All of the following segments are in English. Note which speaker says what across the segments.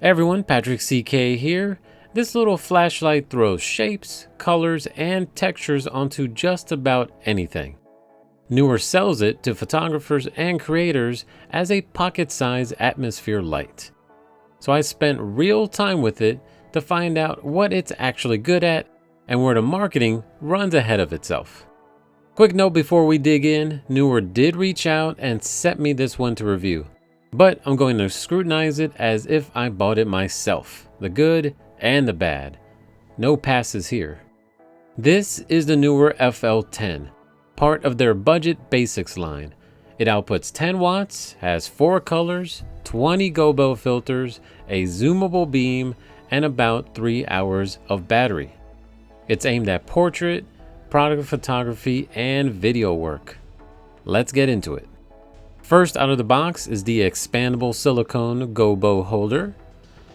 Speaker 1: Hey everyone, Patrick CK here. This little flashlight throws shapes, colors, and textures onto just about anything. NEEWER sells it to photographers and creators as a pocket-sized atmosphere light. So I spent real time with it to find out what it's actually good at and where the marketing runs ahead of itself. Quick note before we dig in, NEEWER did reach out and sent me this one to review, but I'm going to scrutinize it as if I bought it myself, the good and the bad. No passes here. This is the NEEWER FL10, part of their budget basics line. It outputs 10 watts, has 4 colors, 20 Gobo filters, a zoomable beam, and about 3 hours of battery. It's aimed at portrait, product photography, and video work. Let's get into it. First out of the box is the expandable silicone Gobo holder,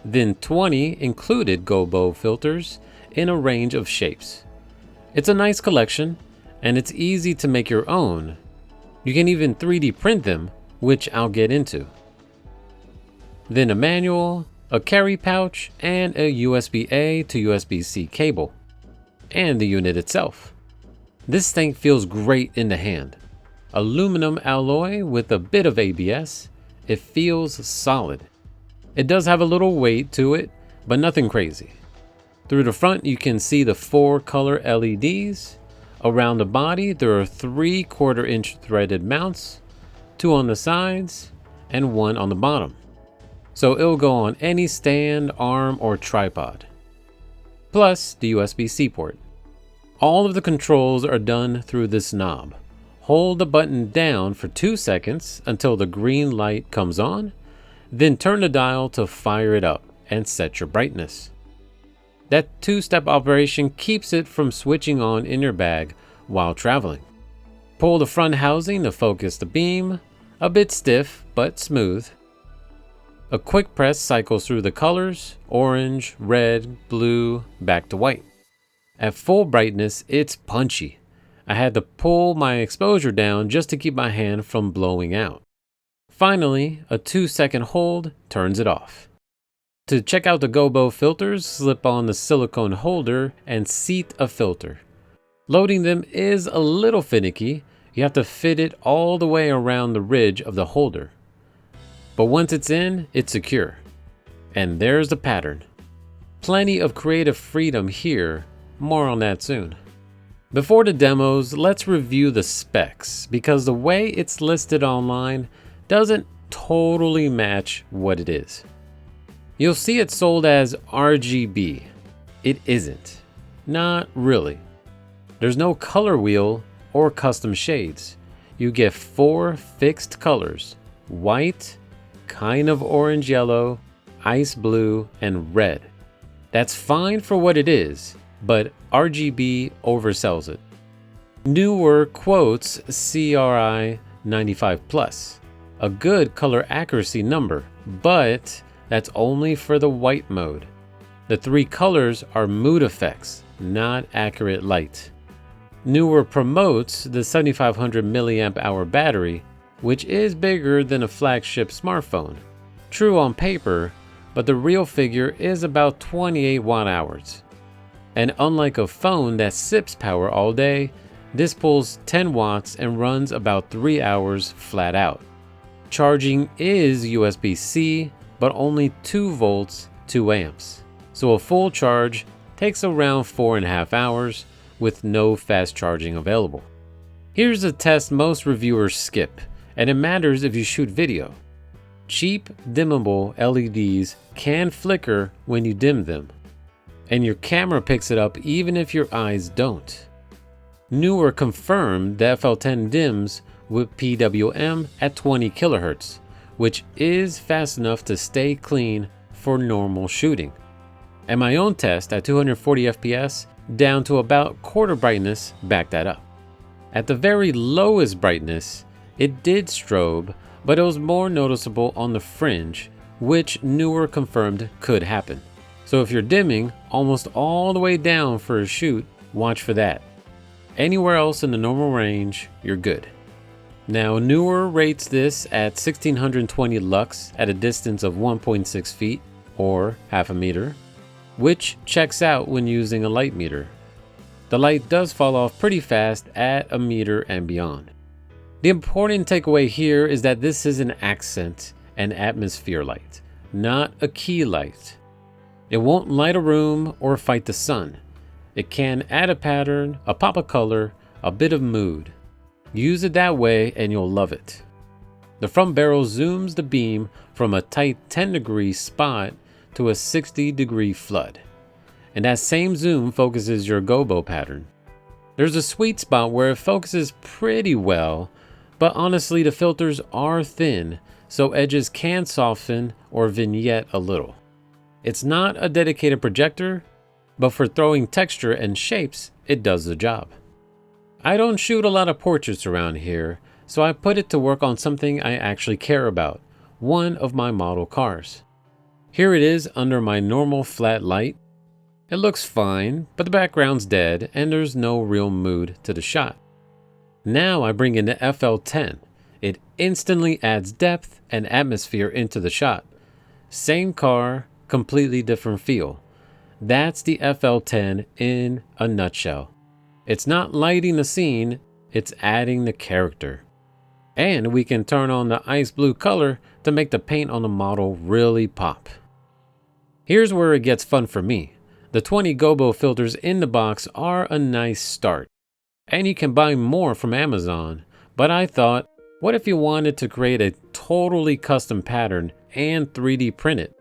Speaker 1: then 20 included Gobo filters in a range of shapes. It's a nice collection, and it's easy to make your own. You can even 3D print them, which I'll get into. Then a manual, a carry pouch, and a USB-A to USB-C cable, and the unit itself. This thing feels great in the hand. Aluminum alloy with a bit of ABS, it feels solid. It does have a little weight to it, but nothing crazy. Through the front you can see the 4 color LEDs. Around the body there are 3/4 inch threaded mounts, 2 on the sides and 1 on the bottom. So it'll go on any stand, arm, or tripod. Plus the USB-C port. All of the controls are done through this knob. Hold the button down for 2 seconds until the green light comes on, then turn the dial to fire it up and set your brightness. That 2-step operation keeps it from switching on in your bag while traveling. Pull the front housing to focus the beam, a bit stiff but smooth. A quick press cycles through the colors, orange, red, blue, back to white. At full brightness, it's punchy. I had to pull my exposure down just to keep my hand from blowing out. Finally, a 2-second hold turns it off. To check out the Gobo filters, slip on the silicone holder and seat a filter. Loading them is a little finicky. You have to fit it all the way around the ridge of the holder. But once it's in, it's secure. And there's the pattern. Plenty of creative freedom here. More on that soon. Before the demos, let's review the specs, because the way it's listed online doesn't totally match what it is. You'll see it sold as RGB. It isn't. Not really. There's no color wheel or custom shades. You get 4 fixed colors: white, kind of orange yellow, ice blue, and red. That's fine for what it is, but RGB oversells it. NEEWER quotes CRI 95+, a good color accuracy number, but that's only for the white mode. The 3 colors are mood effects, not accurate light. NEEWER promotes the 7500 mAh battery, which is bigger than a flagship smartphone. True on paper, but the real figure is about 28 watt-hours. And unlike a phone that sips power all day, this pulls 10 watts and runs about 3 hours flat out. Charging is USB-C, but only 2 volts, 2 amps. So a full charge takes around 4.5 hours with no fast charging available. Here's a test most reviewers skip, and it matters if you shoot video. Cheap, dimmable LEDs can flicker when you dim them, and your camera picks it up even if your eyes don't. NEEWER confirmed the FL10 dims with PWM at 20 kHz, which is fast enough to stay clean for normal shooting. And my own test at 240 FPS down to about quarter brightness backed that up. At the very lowest brightness, it did strobe, but it was more noticeable on the fringe, which NEEWER confirmed could happen. So if you're dimming almost all the way down for a shoot, watch for that. Anywhere else in the normal range, you're good. Now NEEWER rates this at 1620 lux at a distance of 1.6 feet, or half a meter, which checks out when using a light meter. The light does fall off pretty fast at a meter and beyond. The important takeaway here is that this is an accent and atmosphere light, not a key light. It won't light a room or fight the sun. It can add a pattern, a pop of color, a bit of mood. Use it that way and you'll love it. The front barrel zooms the beam from a tight 10-degree spot to a 60-degree flood. And that same zoom focuses your gobo pattern. There's a sweet spot where it focuses pretty well, but honestly the filters are thin, so edges can soften or vignette a little. It's not a dedicated projector, but for throwing texture and shapes, it does the job. I don't shoot a lot of portraits around here, so I put it to work on something I actually care about, one of my model cars. Here it is under my normal flat light. It looks fine, but the background's dead and there's no real mood to the shot. Now I bring in the FL10. It instantly adds depth and atmosphere into the shot. Same car, completely different feel. That's the FL10 in a nutshell. It's not lighting the scene, it's adding the character. And we can turn on the ice blue color to make the paint on the model really pop. Here's where it gets fun for me. The 20 gobo filters in the box are a nice start, and you can buy more from Amazon, but I thought, what if you wanted to create a totally custom pattern and 3D print it?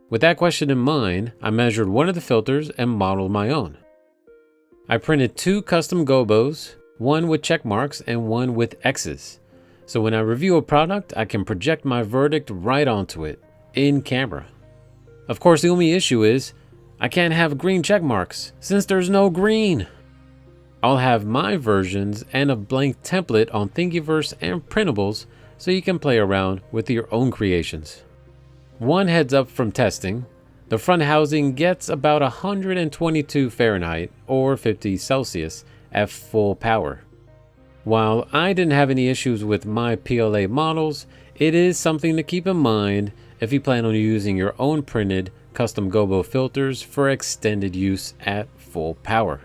Speaker 1: With that question in mind, I measured one of the filters and modeled my own. I printed 2 custom gobos, one with check marks and one with X's. So when I review a product, I can project my verdict right onto it, in camera. Of course, the only issue is, I can't have green check marks since there's no green. I'll have my versions and a blank template on Thingiverse and Printables so you can play around with your own creations. One heads up from testing, the front housing gets about 122 Fahrenheit or 50 Celsius at full power. While I didn't have any issues with my PLA models, it is something to keep in mind if you plan on using your own printed custom gobo filters for extended use at full power.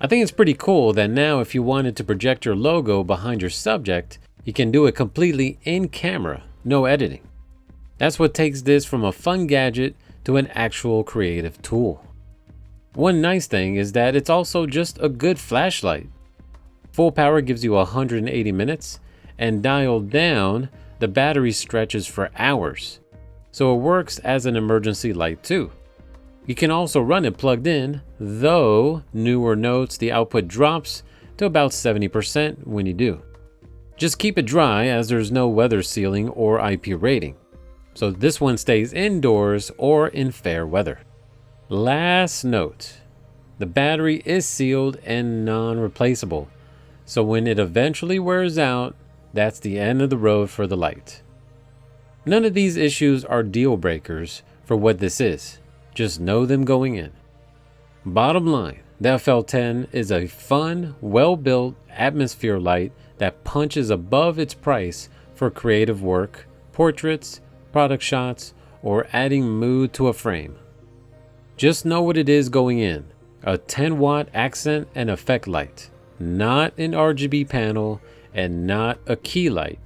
Speaker 1: I think it's pretty cool that now if you wanted to project your logo behind your subject, you can do it completely in camera, no editing. That's what takes this from a fun gadget to an actual creative tool. One nice thing is that it's also just a good flashlight. Full power gives you 180 minutes, and dialed down, the battery stretches for hours. So it works as an emergency light too. You can also run it plugged in, though Neewer notes the output drops to about 70% when you do. Just keep it dry as there's no weather sealing or IP rating. So this one stays indoors or in fair weather. Last note, the battery is sealed and non-replaceable. So when it eventually wears out, that's the end of the road for the light. None of these issues are deal breakers for what this is. Just know them going in. Bottom line, the FL10 is a fun, well-built atmosphere light that punches above its price for creative work, portraits, product shots, or adding mood to a frame. Just know what it is going in. A 10-watt accent and effect light, not an RGB panel and not a key light.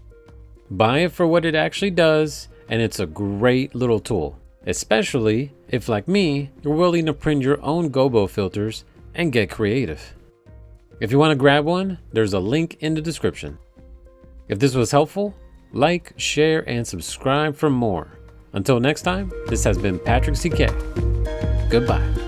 Speaker 1: Buy it for what it actually does, and it's a great little tool, especially if, like me, you're willing to print your own gobo filters and get creative. If you want to grab one, there's a link in the description. If this was helpful, like, share, and subscribe for more. Until next time, this has been Patrick CK. Goodbye.